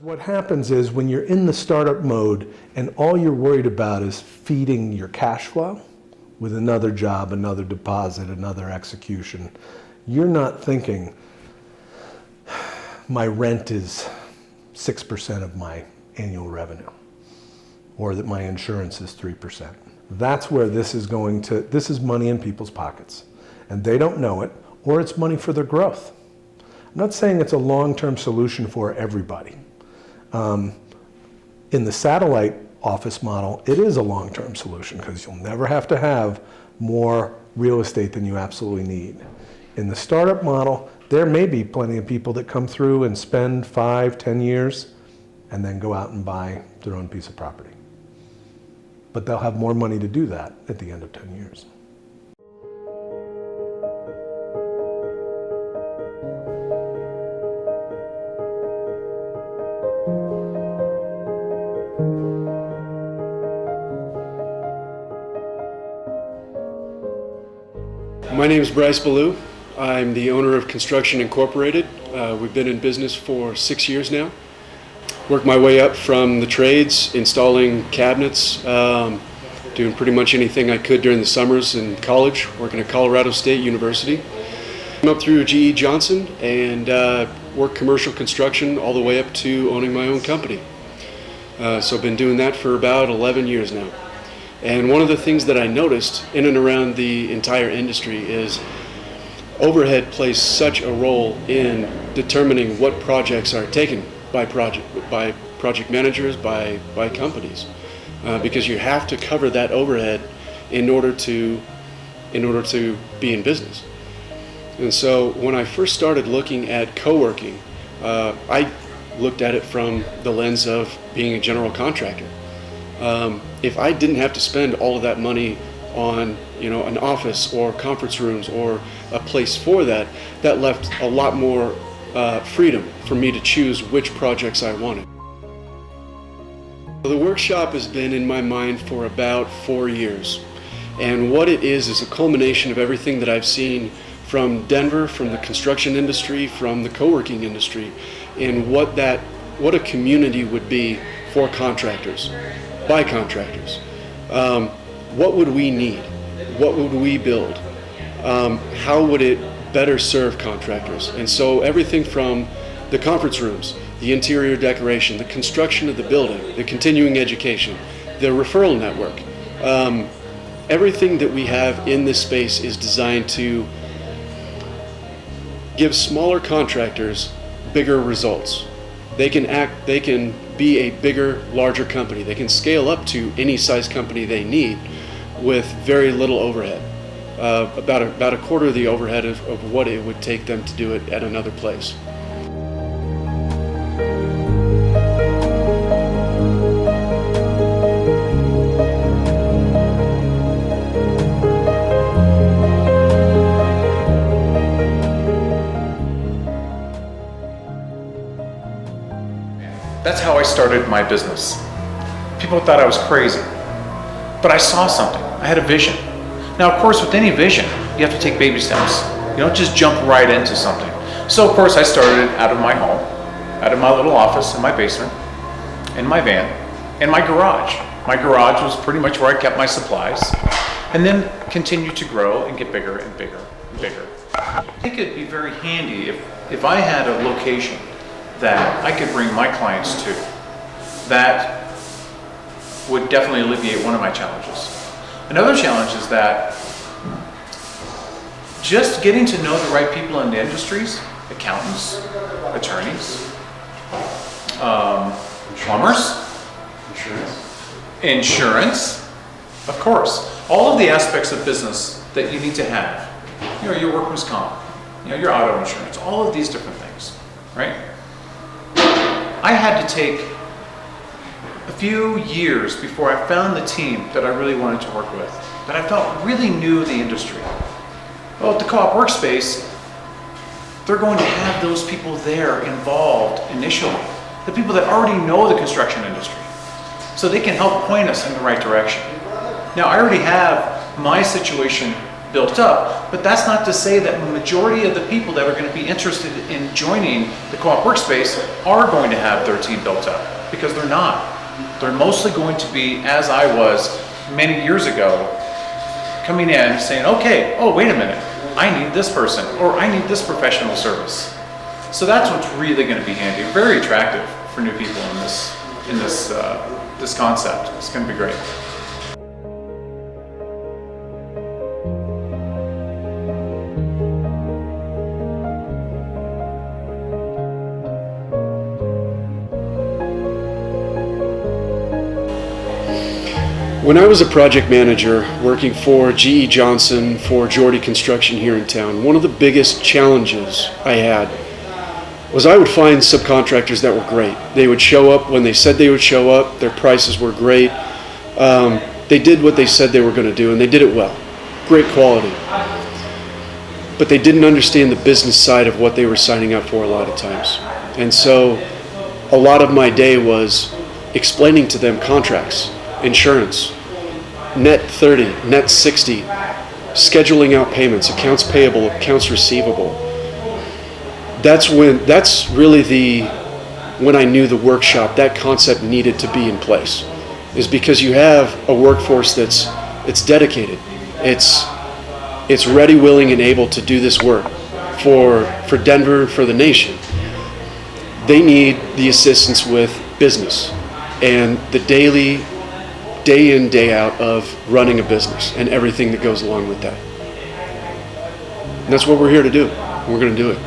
What happens is when you're in the startup mode and all you're worried about is feeding your cash flow with another job, another deposit, another execution, you're not thinking, my rent is 6% of my annual revenue, or that my insurance is 3%. That's where this is money in people's pockets. And they don't know it, or it's money for their growth. I'm not saying it's a long-term solution for everybody. In the satellite office model, it is a long-term solution because you'll never have to have more real estate than you absolutely need. In the startup model, there may be plenty of people that come through and spend 5, 10 years and then go out and buy their own piece of property. But they'll have more money to do that at the end of 10 years. My name is Bryce Ballou. I'm the owner of Construction Incorporated. We've been in business for 6 years now. Worked my way up from the trades, installing cabinets, doing pretty much anything I could during the summers in college, working at Colorado State University. Came up through GE Johnson and worked commercial construction all the way up to owning my own company. So I've been doing that for about 11 years now. And one of the things that I noticed in and around the entire industry is overhead plays such a role in determining what projects are taken by project managers, by companies, because you have to cover that overhead in order to be in business. And so when I first started looking at co-working, I looked at it from the lens of being a general contractor. If I didn't have to spend all of that money on, an office or conference rooms or a place for that, that left a lot more freedom for me to choose which projects I wanted. The workshop has been in my mind for about 4 years, and what it is a culmination of everything that I've seen from Denver, from the construction industry, from the co-working industry, and what a community would be for contractors. By contractors. What would we need? What would we build? How would it better serve contractors? And so everything from the conference rooms, the interior decoration, the construction of the building, the continuing education, the referral network, everything that we have in this space is designed to give smaller contractors bigger results. They can be a bigger, larger company. They can scale up to any size company they need with very little overhead. About a quarter of the overhead of what it would take them to do it at another place. That's how I started my business. People thought I was crazy, but I saw something. I had a vision. Now, of course, with any vision, you have to take baby steps. You don't just jump right into something. So, of course, I started out of my home, out of my little office in my basement, in my van, in my garage. My garage was pretty much where I kept my supplies, and then continued to grow and get bigger and bigger and bigger. I think it'd be very handy if I had a location that I could bring my clients to. That would definitely alleviate one of my challenges. Another challenge is that just getting to know the right people in the industries, accountants, attorneys, plumbers, insurance, of course, all of the aspects of business that you need to have. Your workman's comp, your auto insurance, all of these different things, right? I had to take a few years before I found the team that I really wanted to work with, that I felt really knew the industry. Well, at the Co-op Workspace, they're going to have those people there involved initially, the people that already know the construction industry, so they can help point us in the right direction. Now, I already have my situation built up. But that's not to say that the majority of the people that are going to be interested in joining the co-op workspace are going to have their team built up, because they're not. They're mostly going to be, as I was many years ago, coming in saying, okay, oh, wait a minute, I need this person, or I need this professional service. So that's what's really going to be handy. Very attractive for new people in this concept. It's going to be great. When I was a project manager working for GE Johnson for Geordie Construction here in town, one of the biggest challenges I had was I would find subcontractors that were great. They would show up when they said they would show up, their prices were great, they did what they said they were going to do, and they did it well. Great quality. But they didn't understand the business side of what they were signing up for a lot of times. And so a lot of my day was explaining to them contracts, insurance, net 30, net 60, scheduling out payments, accounts payable, accounts receivable. That's really when I knew the workshop, that concept needed to be in place, is because you have a workforce it's dedicated. It's ready, willing, and able to do this work for Denver, for the nation. They need the assistance with business and the daily, day in, day out of running a business and everything that goes along with that. And that's what we're here to do. We're going to do it.